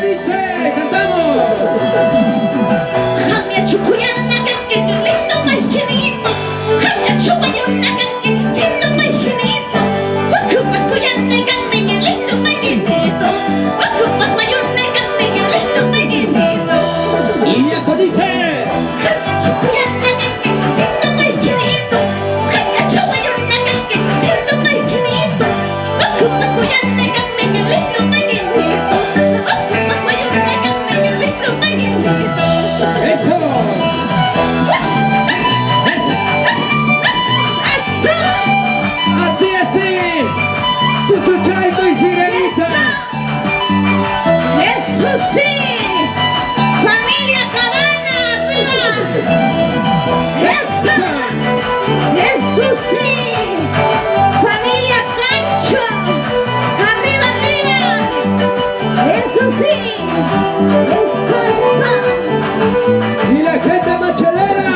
dice? ¡Cantamos! Jamia chukuyana que lindo maichinito. Jamia chukuyana que lindo maichinito. Wakupakuyana que lindo maichinito. Wakupakuyana que lindo maichinito. Y ya dice. Jamia chukuyana que lindo maichinito. Jamia chukuyana que lindo maichinito. Wakupakuyana que lindo maichinito. Wakupakuyana que lindo maichinito. ¡Eso! ¡Así, así! ¡Tu chaito y sirenita! ¡Eso sí! ¡Familia Cabana arriba! ¡Eso! ¡Eso sí! ¡Familia Cancho! ¡Arriba, arriba! ¡Eso sí! ¡Eso, eso! ¡Y la gente machelera!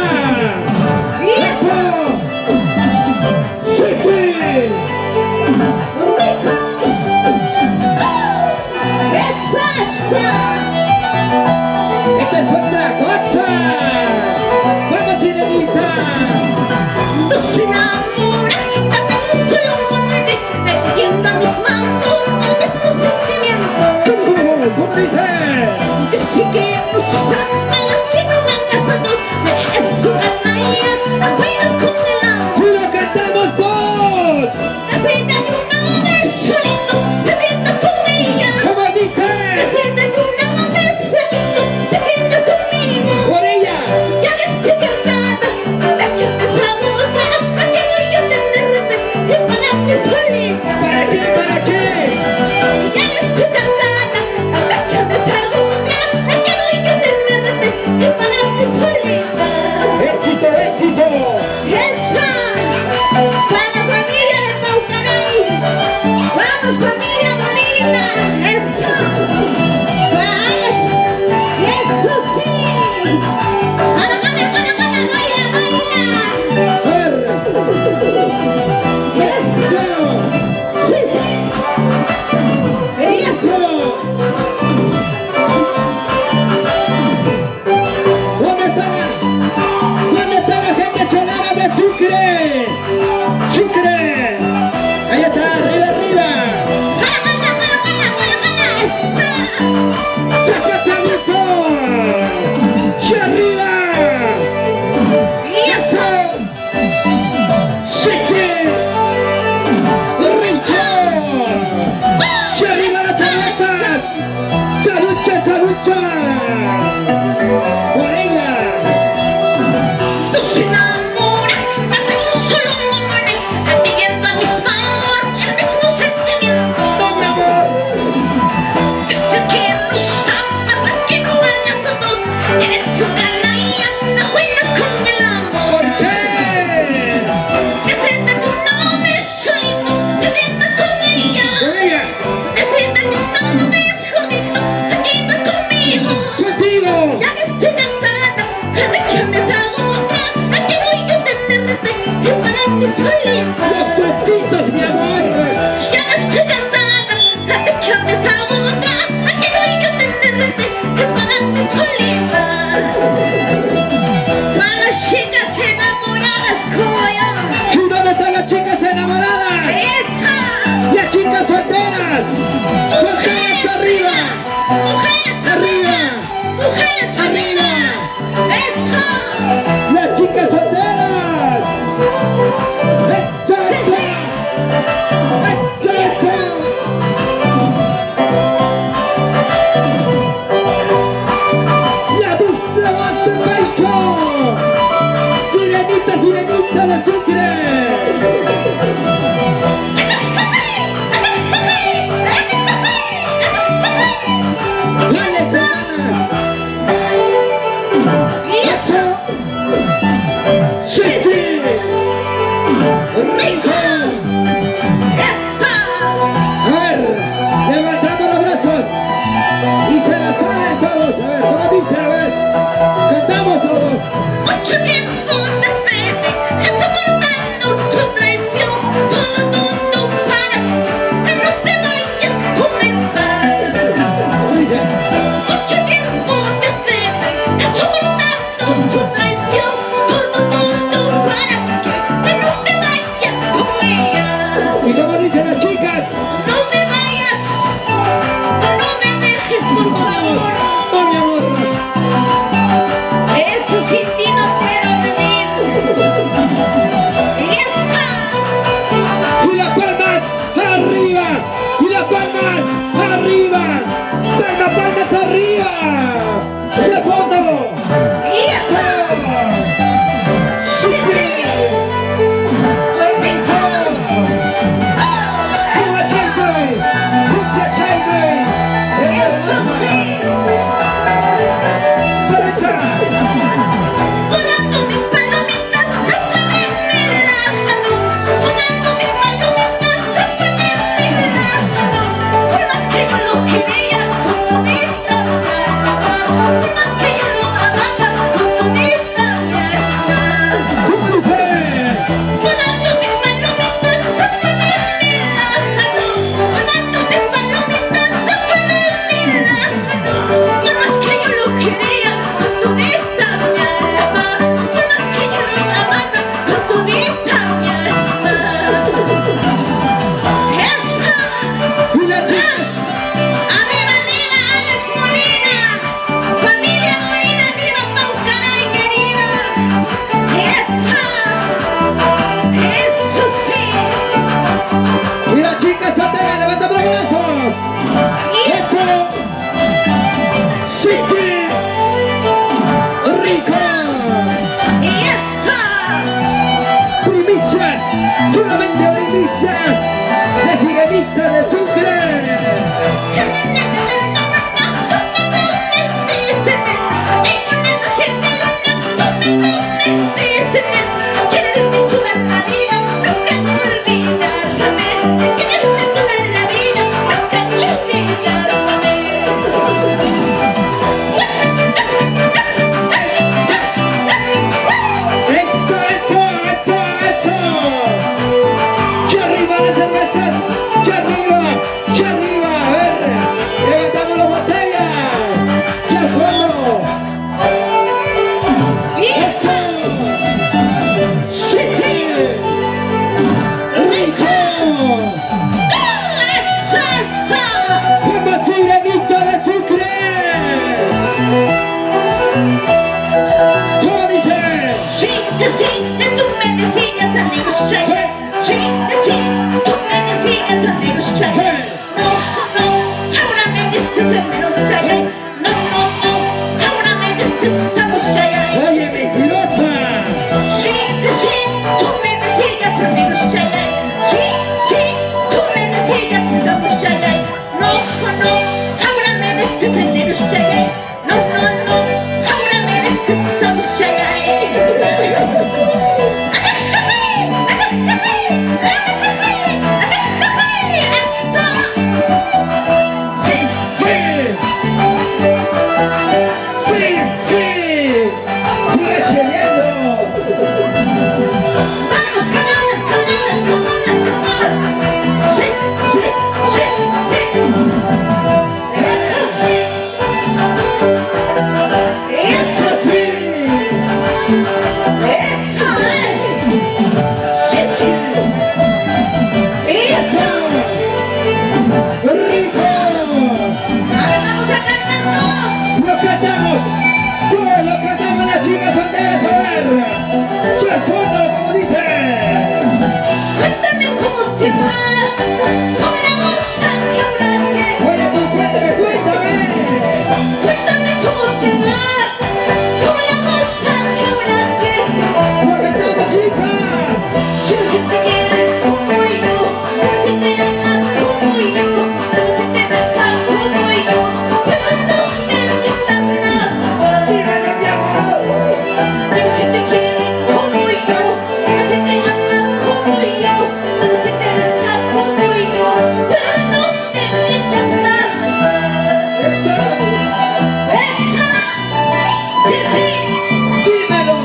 ¡Eso! ¡Sí, sí! ¡Rico! ¡Exacto! ¡Esta es otra cosa! ¡Vamos, sirenita! No se enamora, hasta un solo golpe, metiendo a mis manos el mismo sentimiento. ¿Cómo dice? Dice que no se aman, que no van casados, es una naia, apenas con el amor. ¡Y lo cantamos todos! Necesitan un hombre solito, se sienta con ella. ¿Cómo dice? Necesitan un hombre solito, se sienta conmigo. ¡Por ella! Ya ves que cansada, hasta que te sabotea, ¿a qué voy yo a tenerte y pagarme solita? ¿Para qué? ¿Para qué? Ya estoy cansada, hasta que me salgo otra, ¿a qué voy yo a tenerte y pagarme solita? ¡Éxito, éxito! ¡Esa! ¡Para la familia de Paucaray! ¡Vamos, familia bonita! ¡Eso! ¡Vamos! ¡Eso sí! ¡Para, baila, baila! ¡Corre! ¡Eso! ¡Sí, sí! ¡Eso! ¿Dónde está la gente chelera de Sucre? ¡Sucre! Ahí está, arriba, arriba. ¡Zapatanito! ¡Y arriba! ¡Y eso! ¡Sí, sí! ¡Rico! ¡Y arriba las cervezas! ¡Salucha, salucha! ¡Por ella! No se enamora, hasta un solo hombre, pidiendo a mi amor el mismo sentimiento. ¡No, mi amor! Dice que nos amas, es que no hagas a dos, eres una naia, no juegas con el amor. ¿Por qué? Necesitan un hombre solito, se sienta con ella. ¡Con ella! Necesitan un hombre jodido, se queda conmigo. sendero, chayay. No, no, no, ahora me destrozamos, chayay. Oye, mentirosa. Sí, sí, tú me decías sendero, chayay. Sí, sí, tú me decías sendero, chayay. No, no, ahora me destrozamos, sendero, chayay. No, no, no, ahora me destrozamos, chayay. Sí, sí. Sí, sí. Sigue cheleando. ¡Vamos, canadas, canadas, canadas, canadas! ¡Sí, sí, sí, sí! ¡Eso sí! ¡Eso es! ¡Sí, sí! ¡Eso! ¡Rico! ¡Ahora vamos a cantarnos! ¡Lo cantamos! ¡Todos lo cantamos las chicas solteras! ¡A ver! ¡Yo al fondo, como dice! Cuéntame cómo te va con la otra que hablaste. Oye, tú cuéntame, cuéntame. Cuéntame cómo te va con la otra que hablaste. ¡Lo cantamos, chicas! Si te quieres como yo, si te amas como yo, si te besas como yo, pero no me digas nada. ¡Dímelo, mi amor! Si te quieres como yo, si te amas como yo, si te besas como yo, pero no me digas nada. ¡Esa! ¡Sí, sí! ¡Dímelo!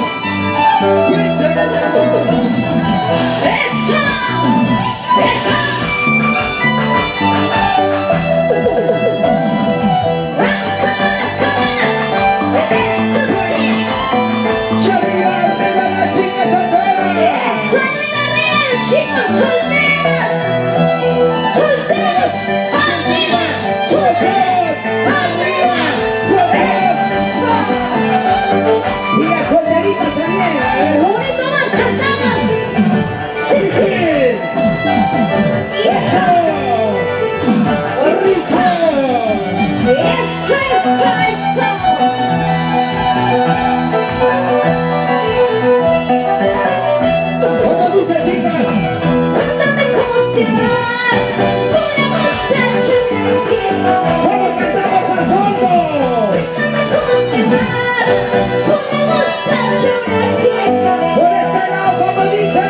¡Cuéntame, mi amor! ¡Esa! ¡Esa! ¡Y arriba, arriba las chicas solteras! ¡Solteros! ¡Arriba! ¡Solteros! ¡Y las solteritas también! ¡Sí, sí! ¡Eso! ¡Rico! ¿Cómo dice, chicas? ¿Cómo cantamos al fondo? Por este lado, ¿cómo dice?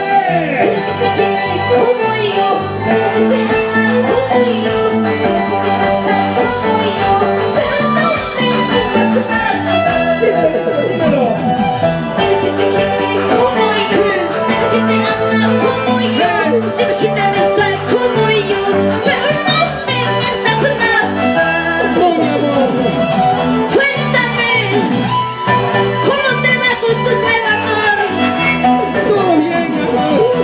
Dímelo, dímelo. No, mi amor. Todo bien, mi amor.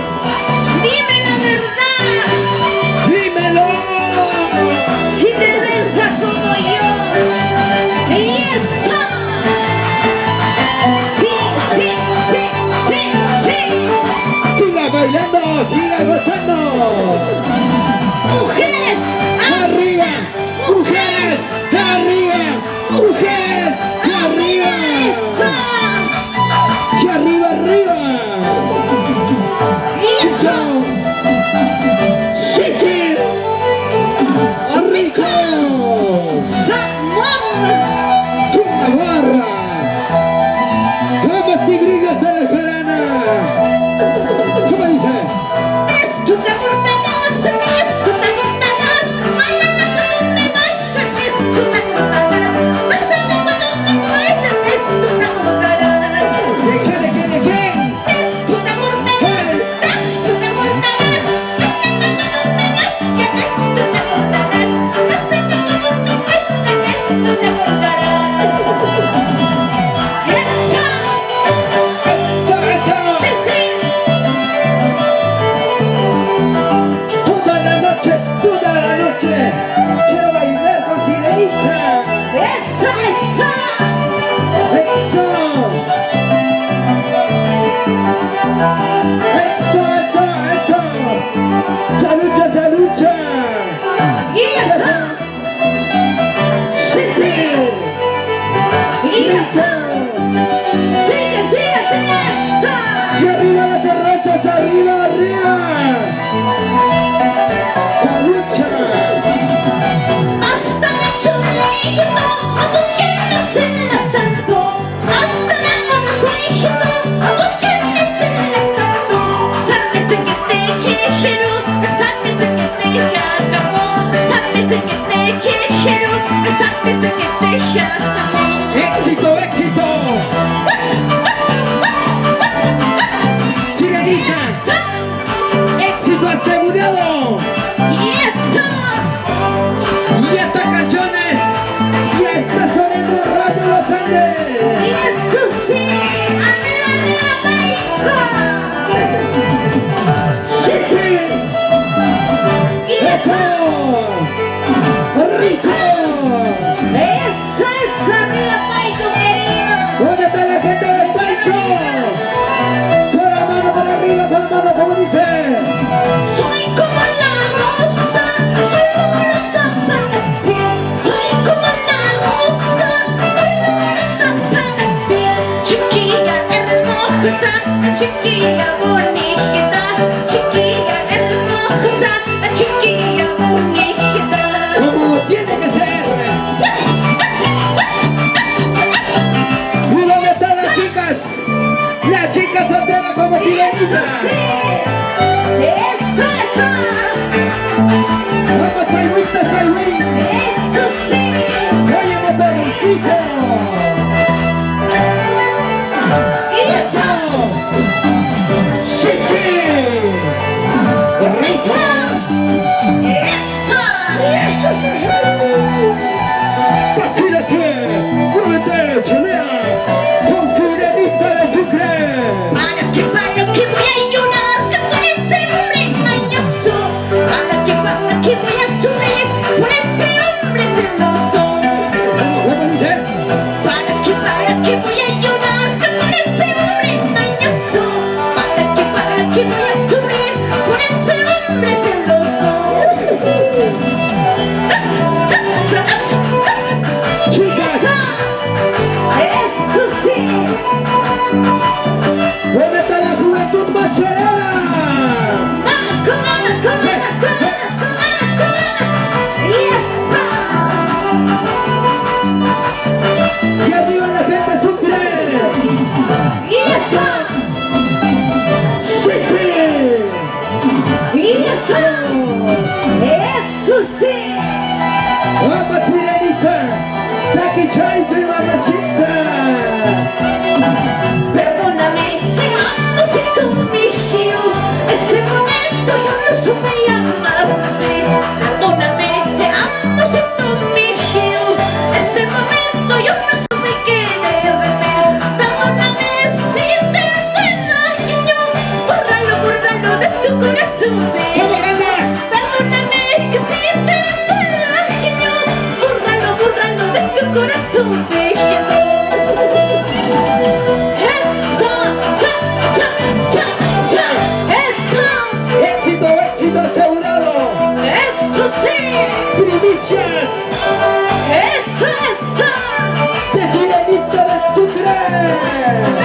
Dime la verdad. Dímelo. Si te besas como yo, y eso. Sí, sí, sí, sí, sí. Siga bailando, siga gozando. Mujeres, Arriba, mujeres, arriba, mujeres, arriba. Y arriba, arriba. Eso. Sí, sí. Rico. ¡Toma barra! ¡Vamos, tigrillas de la Jarana! ¿Cómo dice? ¿De qué, de qué, de quién? ¡Hey! ¡Eso, eso! Toda la noche, quiero bailar con Sirenita. ¡Eso! ¡Eso, eso, eso! ¡Salucha, salucha! esa pieza que te llama. Éxito, éxito. Chilenita, éxito asegurado. Y eso, Y esta canción ya está sonando en Radio Los Andes. y eso sí, arriba, arriba, México. Sí, sí. Y eso, ¡Eso! ¡Rico! eso es arriba, México, querido. ¿Dónde está la gente de Paito? Con la mano para arriba, con la mano como dice. Soy como la rosa, soy luminosa para ti. Soy como la rosa, soy luminosa para ti. Chiquilla hermosa, chiquilla bonita, chiquilla hermosa, chiquilla bonita. Como tiene que ser. ¿Y dónde están las chicas? Las chicas solteras como Sirenita. Eso, eso, Vamos, Saywita, Saywin. eso sí. Oye, motorcito. Y eso, Sí, sí. Rico. Vacílate, muévete, chelea, con Sirenita de Sucre. para que voy a ayudarte por ese hombre mañoso. Para que voy a sufrir por ese hombre celoso. ¿Cómo dice? Para que voy a ayudarte por ese hombre mañoso. Para que voy a sufrir por ese hombre celoso. Chicas, Eso sí. ¿dónde está la juventud machelera? Y arriba la gente Sucre. Sí, sí. Vamos, Sirenita. Saki Chai, viva Rosita. Perdóname, te amo si tú me hicieron. Ese momento yo no supe llamarte. Perdóname, te amo si tú me hicieron. Ese momento yo no supe quererte. Perdóname si te daño. Bórralo de tu corazón. ¿Cómo canta? Perdóname que si te daño. Bórralo de tu corazón. Éxito, éxito asegurado. Primicias de Sirenita de Sucre.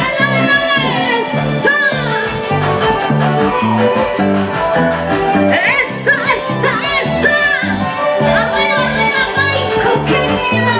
Arriba, México, querido.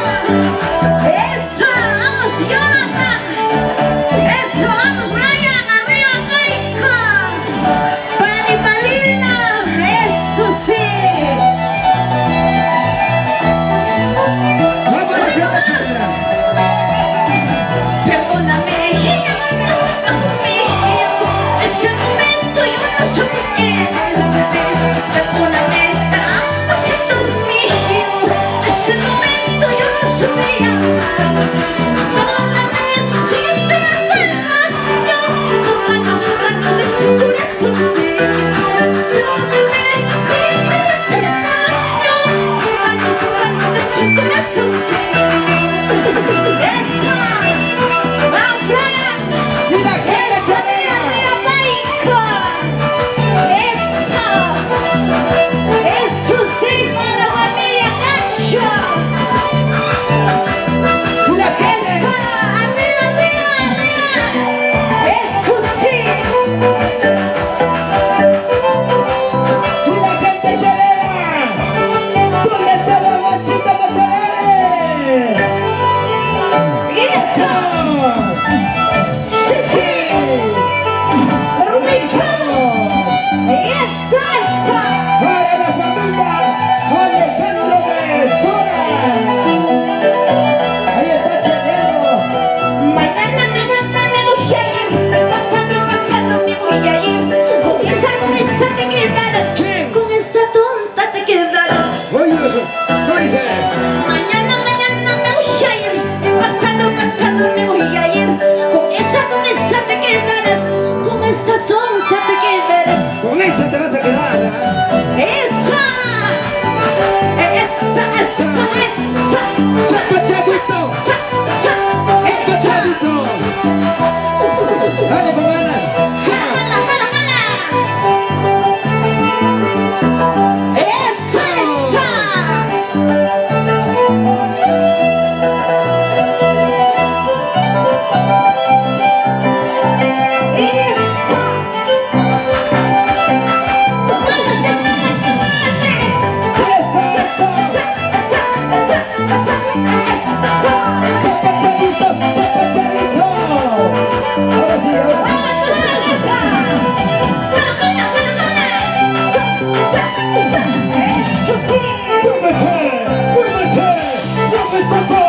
Esa.